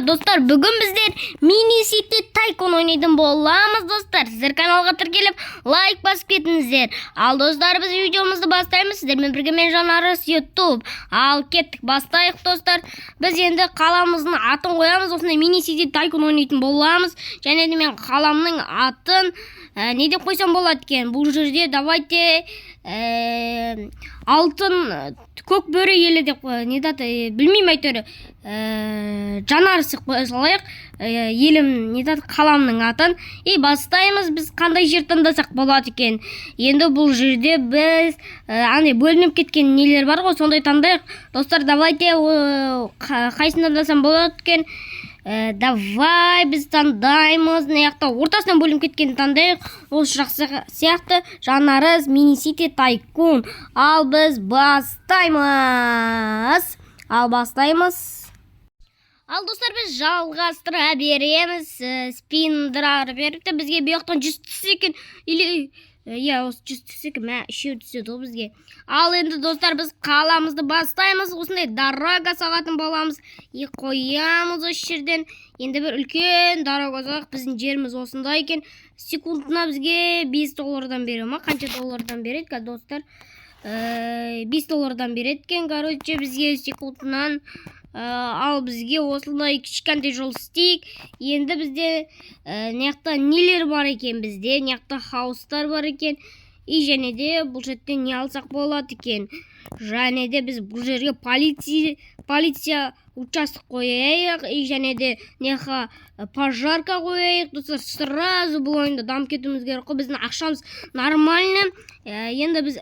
достар, бүгін біздер Mini City Tycoon ойнайтын боламыз, достар. Сіздер каналға тіркеліп, лайк басып кетіңіздер. Ал достар, біз видеомызды бастаймыз. Сіздермен бірге мен Жанарыс YouTube. Ал кеттік, бастайық, достар. Біз енді қаламыздың атын қоямыз. Осындай Mini City Tycoon ойнайтын боламыз. Және де мен қаламның атын не деп қойсам болады екен? Бұл жерде давайте алтын көк бөрі елі деп не даты білмеймін әйтеуір Жанарыс қоя салайық. Елім не даты қаламның атын. Бастаймыз. Біз қандай жер таңдасақ болады екен? Енді бұл жерде біз бөлініп кеткен нелер бар ғой, сондай таңдайық. Достар, давайте қайсын таңдасам болады екен? Давай біз таңдаймыз. Ортасынан бөлініп кеткен таңдайық. Осы жақсы сияқты Жанарыс Mini City Tycoon. Ал біз бастаймыз. Ал достар, біз жалғастыра береміз. Спиндыра беріпті. Бізге бұяқтан 100 түссе екен. Осы 100 түссе екен. Үшеу түседі ол бізге. Ал енді достар, біз қаламызды бастаймыз. Осындай дорога сағатын боламыз. Қоямыз осы жерден. Енді бір үлкен дорога сағақ. Біздің жеріміз осындай екен. Секундына бізге $5 береді ма? Қанша доллардан береді, достар? $5 береді екен. Короче, бізге секундынан. Ал бізге осындай кішкентай жол істейік. Енді бізде неяқта нелер бар екен бізде? Неяқта хаустар бар екен. Және де бұл жерден не алсақ болады екен? Және де біз бұл жерге полиция участок қояйық. Және де неға пожарка қояйық. Достар, сразу бұл ойында дамып кетуіміз керек қой. Біздің ақшамыз нормально. Енді біз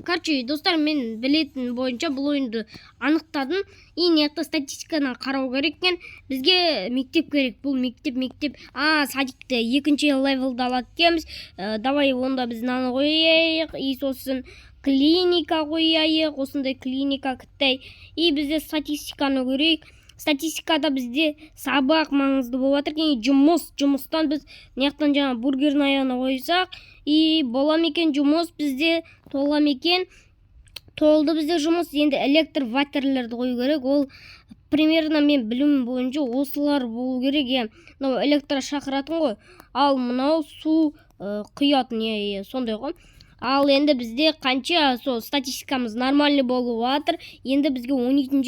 короче, достар, мен білетін бойынша бұл ойынды анықтадым. Неяқта статистиканы қарау керек екен. Бізге мектеп керек. Бұл мектеп. Садикті екінші левелді алады екенбіз. Давай онда біз наны қояйық. Сосын клиника қояйық. Осындай клиника кіттай. Бізде статистиканы көрейік. Статистикада бізде сабақ маңызды болады екен. Жұмыстан біз неяқтан жаңа бургердің аяғына қойсақ. Болам екен жұмыс бізде толам екен. Толды бізде жұмыс. Енді электр ватерлерді қою керек. Ол примерно мен білім бойынша осылар болу керек. Мынау электр шақыратын ғой. Ал мынау су құятын, сондай ғой. Ал енді бізде қанша статистикамыз нормальный болып жатыр. Енді бізге 12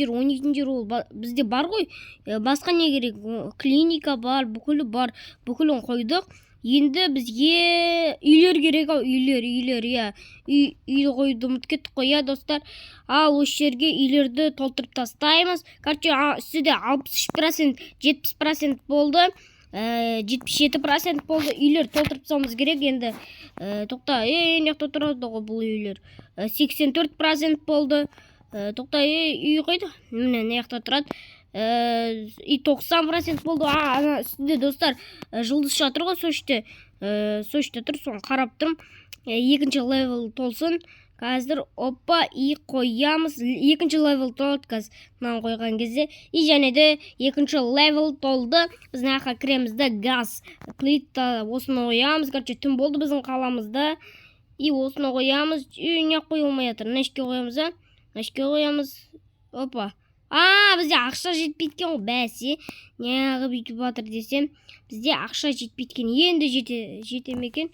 жер ол бізде бар ғой. Басқа не керек? Клиника бар, бүкілі бар. Бүкілін қойдық. Енді бізге үйлер керек, үйлер. Үй қойды ұмытып кеттік қой, достар. Ал осы жерге үйлерді толтырып тастаймыз. Короче, үстіде 63%, 70% болды. 77% болды. Үйлер толтырып тастауымыз керек. Енді тоқта, неқта тұрады ғой бұл үйлер. 84% болды. Тоқта, үй қойды. Міне, неқта тұрады. 90% болды. Үстінде, достар, жұлдыз жатыр ғой, сошты тұр, соны қарап тұрмын. Екінші левел толсын. Қазір қоямыз. Екінші левел толды қазір мынаны қойған кезде. Және де екінші левел толды. Біз наққа кіремізді газ. Плитта осыны қоямыз. Короче, түн болды біздің қаламызда. Осыны қоямыз. Не қойылмай жатыр. Нешке қоямыз, Нешке қоямыз. Бізде ақша жетпейткен ғой, бәсе. Неғып үйтіп батыр десем. Бізде ақша жетпейткен. Енді жетемекен.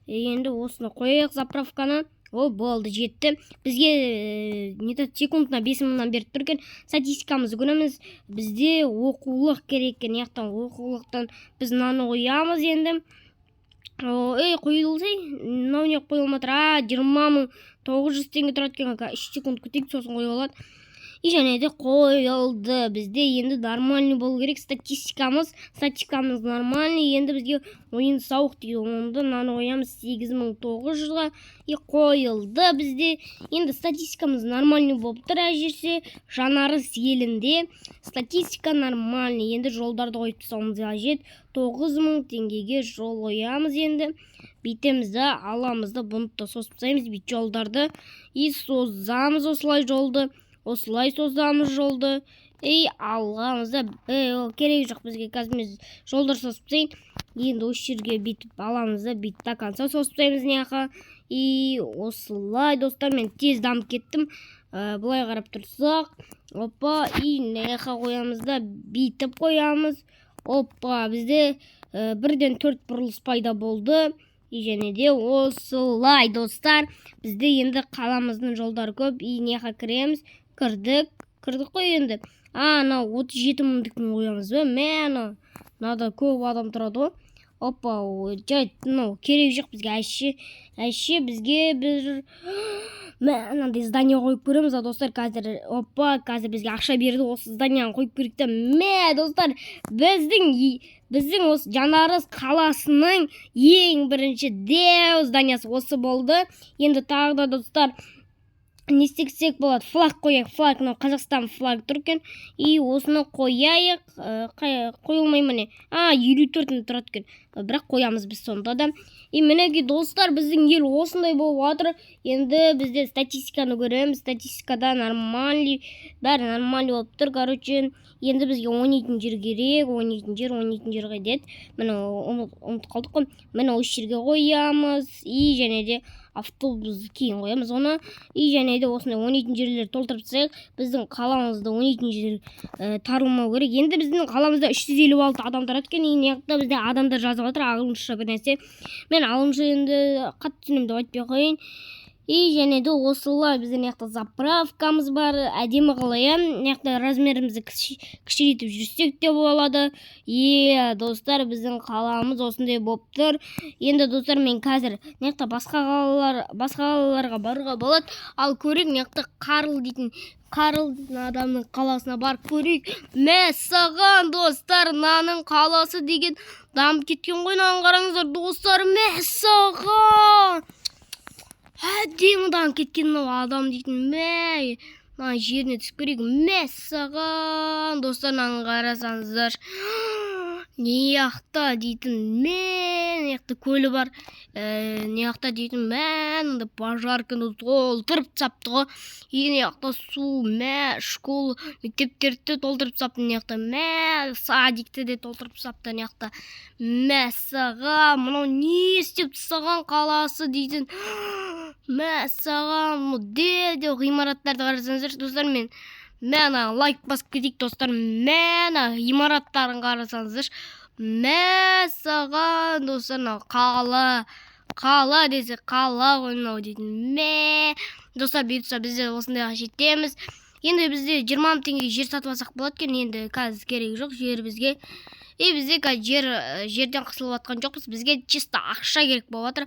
Енді осыны қояйық заправканы. Болды, жетті. Бізге секундына 5000-нан беріп тұрген. Статистикамызды көреміз. Бізде оқулық керек екен. Оқулықтан біз наны қоямыз енді. Қойылсай. Мынау не қойылматыр. 20.900 теңге тұрады екен. 3 секунд күтейік, сосын қойылады. Және де қойылды. Бізде енді нормальный болу керек. Статистикамыз нормальный. Енді бізге ойын сауық дейді. Онда наны қоямыз 8900-ға. Қойылды бізде. Енді статистикамыз нормальный болып тұр әжерсе. Жанарыс елінде. Статистика нормальный. Енді жолдарды қойып тұсауымыз қажет. 9000 теңгеге жол қоямыз енді. Бейтемізді аламызды. Бұны да созбасаймыз. Бейт жолдарды. Созамыз осылай жолды. Осылай созамыз жолды. Алғамызда керек жоқ бізге. Қазір біз жолдар созбасайын. Енді осы жерге бейтіп аламызда. Бейт до конца созбасаймыз неға. Осылай, достар, мен тез дамып кеттім. Бұлай қарап тұрсақ. Опа, и неқа қоямыз да битіп қоямыз. Опа, бізде бірден 4 бұрылыс пайда болды. И және де осылай достар, бізде енді қаламыздың жолдары көп. И неқа кіреміз, кірдік қой енді. Анау 37 мыңдікін қоямыз ба? Мынада көп адам тұрады ғой. Опа, керек жоқ бізге. Әше бізге бір мынандай здание қойып көреміз, достар. Қазір бізге ақша берді, осы зданияны қойып керек те. Достар, біздің осы Жанарыс қаласының ең бірінші деу зданиясы осы болды. Енді тағы да достар, не істесек болады? Флаг қояйық. Флаг, Қазақстан флаг тұр екен. И осыны қояйық. Қойылмай міне. 54 тұрады екен. Бірақ қоямыз біз сонда да. И мінеки достар, біздің ел осындай болып жатыр. Енді бізде статистиканы көреміз. Статистикада бәрі нормальный болып тұр. Короче, енді бізге 17 жер керек. 17 жер қайдет. Міне ұмытып қалдық қой. Міне осы жерге қоямыз. И және де автобус кейін қоямыз оны. И және де осындай 17 жерлер толтырып тастайық. Біздің қаламызда 17 жер тарылмау керек. Енді біздің қаламызда 356 адамдар екен. И неғақта бізде адамдар жазып жатыр, ағылшынша бір нәрсе. Мен ағылшынша енді қатты түсінемін деп айтпай қояйын. И және де осылай бізде неғақта заправкамыз бар. Әдемі қалай, неғақта размерімізді кішірейтіп жүрсек те болады. Достар, біздің қаламыз осындай болып тұр. Енді достар, мен қазір неғақта басқа қалаларға баруға болады. Ал көрейік, неғақта Карл дейтін адамның қаласына барып көрейік. Мәссаған достар, наның қаласы деген дамып кеткен ғой. Нағын қараңыздар достар, мәссаған әдемі дамып кеткен адам дейтін. Мына жеріне түсіп көрейік. Мәссаған достар, нағын қарасаңыздар. Неяқта дейтін, неяқта көлі бар. Неяқта дейтін, мынандай пожарканы толтырып тастапты ғой. Неяқта су, школ, мектептерді толтырып тастапты. Неяқта садикті де толтырып тастапты. Неяқта мәссаған, мынау не істеп тастаған қаласы дейтін. Мәссаған, деу ғимараттарды қарасаңыздар достар, мен лайк басып кетейік достар. Ғимараттарын қарасаңыздар. Мәссаған достар, қала десе қала ойнау дейтін. Достар, бізде осындайға жетеміз. Енді бізде 20 мың теңге жер сатып алсақ болады екен. Енді қазір керек жоқ жер бізге. И бізде жерден қысылып жатқан жоқпыз. Бізге чисто ақша керек болып жатыр.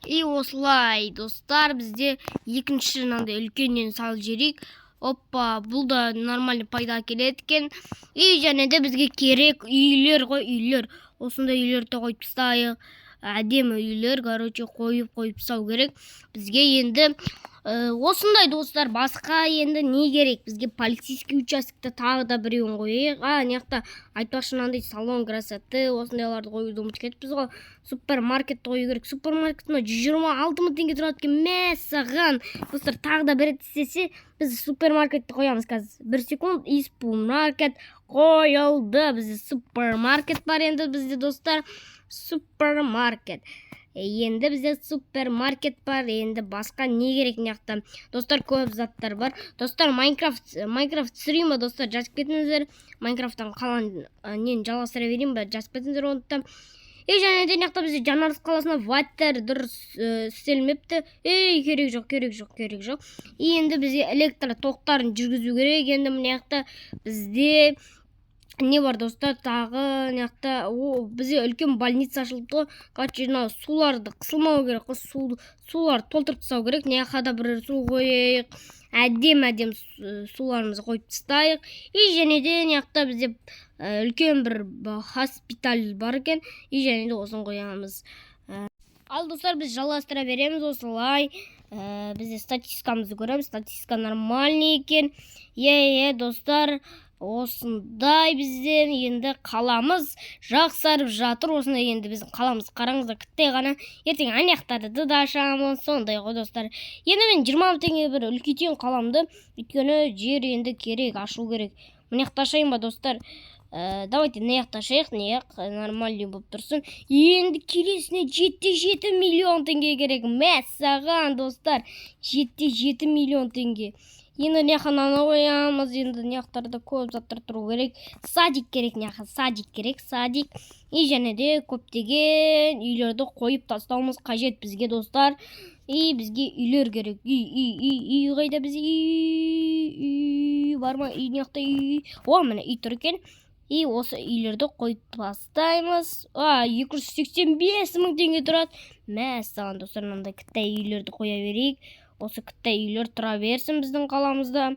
И осылай достар, бізде екінші үлкеннен сал жерек. Опа, бұл да нормальный пайда келеді екен. И және де бізге керек үйлер ғой, үйлер. Осындай үйлерді қойып тастайық. Әдемі үйлер, короче, қойып тастау керек. Бізге енді осындай достар, басқа енді не керек? Бізге полицейский участокта тағы да біреуін қойайық. Неқта айтпақшы мынандай салон красоты, осындайларды қоюды ұмытып кетіппіз ғой. Супермаркет қою керек. Супермаркетіне 126 мың теңге тұрады екен. Мәссаған достар, тағы да бір рет істесе, біз супермаркетті қоямыз қазір. 1 секунд, и супермаркет қойылды. Бізде супермаркет бар енді бізде достар. Супермаркет. Енді бізде супермаркет бар. Енді басқа не керек неқта? Достар, көп заттар бар. Достар, Майнкрафт түсірейін ба достар? Жазып кетіңіздер. Майнкрафттан қалан нені жалғастыра берейін ба? Жазып кетіңіздер оныттан. И және де неқта бізде Жанарыс қаласына ваттар дұрыс істелмепті. Керек жоқ. И енді бізде электр тоқтарын жүргізу керек. Енді неқта бізде не бар достар, тағы неқта бізде үлкен больница ашылды. Короче, суларды қысылмау керек. Суларды толтырып тастау керек. Неқада бір су қойайық. Әдем суларымызды қойып тастайық. И және де неқта бізде үлкен бір хоспиталь бар екен. И және де осын қоямыз. Ал достар, біз жалғастыра береміз осылай. Бізде статистикамызды көреміз. Статистика нормальный екен. Достар, осындай бізден енді қаламыз жақсарып жатыр. Осындай енді біздің қаламыз қараңыздар, кітте ғана ертең аяқтарды да ашамыз. Сондай ғой достар. Енді мен 20 мың теңге бір үлкейтейін қаламды. Өйткені жер енді керек, ашу керек. Мынаяқта ашайын ба достар? Давайте мынаяқта ашайық, нормальный болып тұрсын. Енді келесіне 7 миллион теңге керек. Мәссаған достар, 7 миллион теңге. Енді наны қоямыз, енді наяқтарда көп заттар тұру керек. Садик керек, садик керек, садик. И және де көптеген үйлерді қойып тастауымыз қажет бізге, достар. И бізге үйлер керек. Үй қайда біз? Үй бар ма? Үй наяқта үй. О, міне үй тұр екен. И осы үйлерді қойып тастаймыз. 285 мың теңге тұрады. Мәссаған, достар, мынандай кіттай үйлерді қоя берейік. Осы кіттай үйлер тұра берсін біздің қаламызда.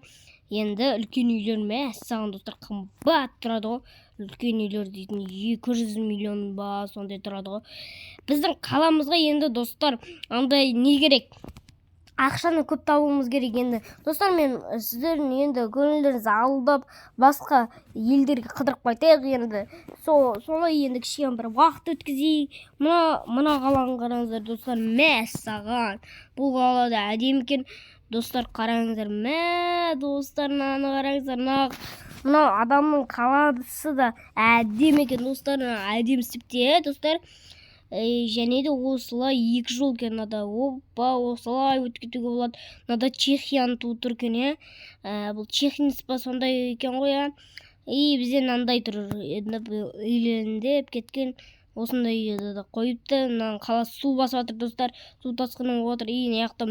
Енді үлкен үйлер мәссаған, достар, қымбат тұрады ғой. Үлкен үйлер дейтін 200 миллион ба сондай тұрады ғой. Біздің қаламызға енді, достар, андай не керек? Ақшаны көп табуымыз керек. Енді достар, мен сіздердің енді көңілдеріңізді алдап басқа елдерге қыдырып қайтайық. Енді солай енді кішкене бір уақыт өткізейік. Мына қаланы қараңыздар, достар, мәссаған. Бұл қалада әдемі екен. Достар, қараңыздар, достар, мынаны қараңыздар. Мына адамның қаласы да әдемі екен, достар, әдемі істепті, достар. Және де осылай 2 жол екен, осылай өткетуге болады. Мынада Чехияны туы тұр екен, бұл чехинец па сондай екен ғой. И бізде мынандай тұр, үйлерінде кеткен осындай үйді қойыпты. Мына қаласы су басып жатыр, достар, су тасқыны болып жатыр. И наяқта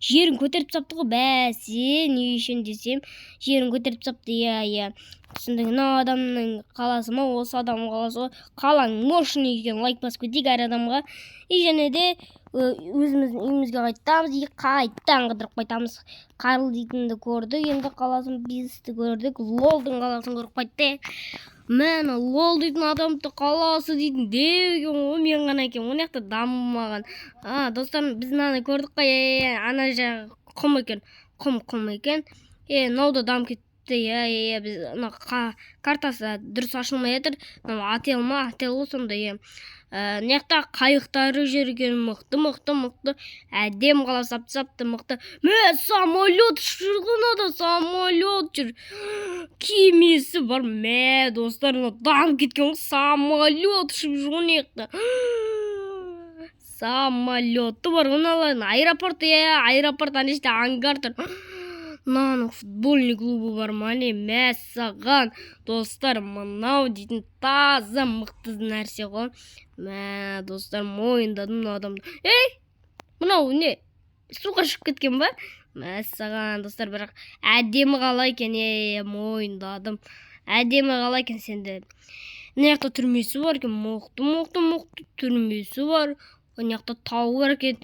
жерін көтеріп тапты ғой, бәсе, не үшін десем, жерін көтеріп тапты. Түсіндік, мына адамның қаласы ма, осы адамның қаласы ғой. Қалаң мощный екен, лайк басып кетейік әр адамға. И және де өзіміздің үйімізге қайтамыз, и қайттан қыдырып қайтамыз. Карл дейтінді көрдік, енді қаласын бізді көрдік, Лолдың қаласын көріп қайттық. Мәні Лол дейтін адамды қаласы дейтін деуген ғой, мен ғана екен, оны яқты дамымаған. Достар, біз мынаны көрдік қой, ана жағы құм екен, құм екен. Мынау дам кетті. Біз картасы дұрыс ашылмай жатыр. Отель ма, отель ғой сондай. Наяқта қайықтары жүрген мықты. Әдем қала сапты мықты. Самолет жүрген самолет жүр. Кемесі бар, достар, дам кеткен ғой, самолет жүрген наяқта. Самолеті бар, оналардың аэропорт анеште ангар тұр. Мынаның футбольный клубы бар, мәссаған, достар, мынау дейтін таза мықты нәрсе ғой. Достар, мойындадым мына адамды. Мынау не? Суға шығып кеткен ба? Мәссаған, достар, бірақ әдемі қала екен, мойындадым. Әдемі қала екен сенде. Мынаяқта түрмесі бар екен, мықты түрмесі бар. Мынаяқта тауы бар екен.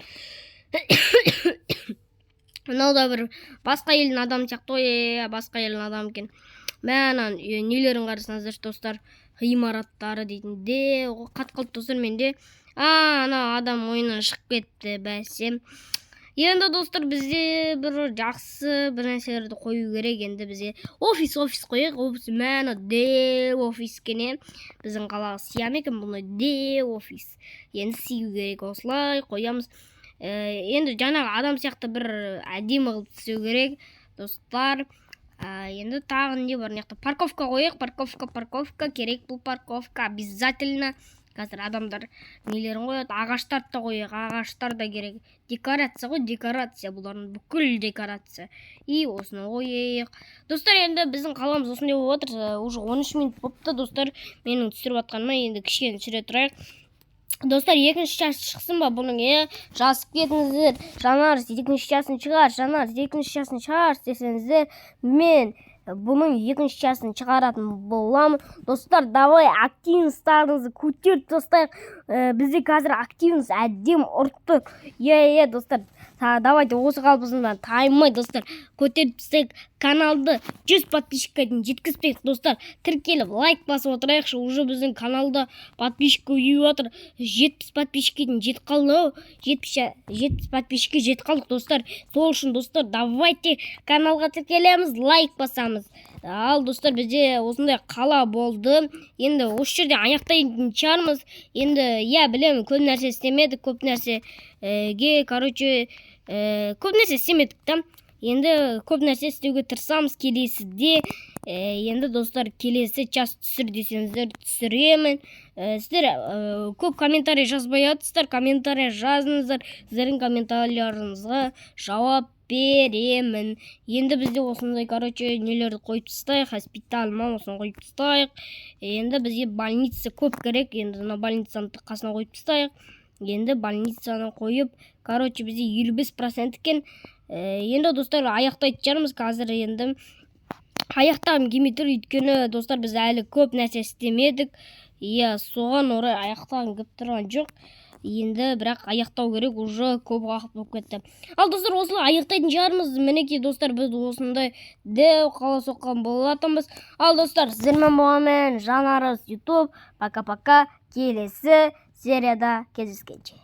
Мынау да бір басқа елдің адам сияқты ғой, басқа елдің адам екен. Мәнан нелерін қарасаңыздар, достар, ғимараттары дейтінде, қат-қылт, достар, менде. Ана адам ойынан шығып кетті, бәсем. Енді, достар, бізде бір жақсы бір нәрселерді қою керек. Енді бізде офис қойық, мәні де офис кене. Біздің қалаға сиям екен, бұны де офис. Енді сию керек, осылай қоямыз. Енді жаңағы адам сияқты бір әдемі қылып түсу керек, достар. Енді тағы не бар, неқті парковка қойық, парковка керек, бұл парковка обязательно. Қазір адамдар нелерін қояды, ағаштарды да қойық, ағаштар да керек. Декорация ғой, декорация, бұлардың бүкіл декорация. И осыны қойық. Достар, енді біздің қаламыз осындай болып отыр, уже 13 минут болыпты, достар. Менің түсіріп атқаныма енді кішкене түсіре тұрайық. Достар, екінші час шықсын ба бұның, жазып кетіңіздер. Жанар, екінші часын шығар, десеңіздер, мен бұның екінші часын шығаратын боламын. Достар, давай активностарыңызды көтеріп тастайық. Бізде қазір активность әдем ұрттық. Достар, давайте осы қалпысынан таймай, достар, көтеріп тастайық. Каналды 100 подписчикке дейін жеткізбейік, достар. Тіркеліп лайк басып отырайықшы. Уже біздің каналда подписчик көбейіп отыр. 70 подписчикке дейін жетіп қалды. 70 подписчикке жетіп қалдық, достар. Сол үшін, достар, давайте каналға тіркелеміз, лайк басамыз. Ал, достар, бізде осындай қала болды. Енді осы жерде аяқтайтын шығармыз. Енді білемін, көп нәрсе істемедік, көп нәрсеге, көп нәрсе істемедік та. Енді көп нәрсе істеуге тырысамыз келесіде. Енді, достар, келесі час түсір десеңіздер, түсіремін. Сіздер көп комментарий жазбай жатсыздар, комментарий жазыңыздар. Сіздердің комментарийлеріңізге жауап беремін. Енді бізде осындай, короче, нелерді қойып тастайық, госпиталь ма осыны қойып тастайық. Енді бізге больница көп керек, енді мына больницаны қасына қойып тастайық. Енді больницаны қойып, короче, бізде 55% екен. Енді достар, аяқтайтын шығармыз қазір. Енді аяқтағым келмей тұр, өйткені достар, біз әлі көп нәрсе істемедік. Соған орай аяқтағым келіп тұрған жоқ. Енді бірақ аяқтау керек, уже көп уақыт болып кетті. Ал достар, осылай аяқтайтын шығармыз. Мінекей достар, біз осындай дәу қала соққан болатынбыз. Ал достар, сіздермен болғанмен Жанарыс YouTube. Пока-пока. Келесі серияда кездескенше.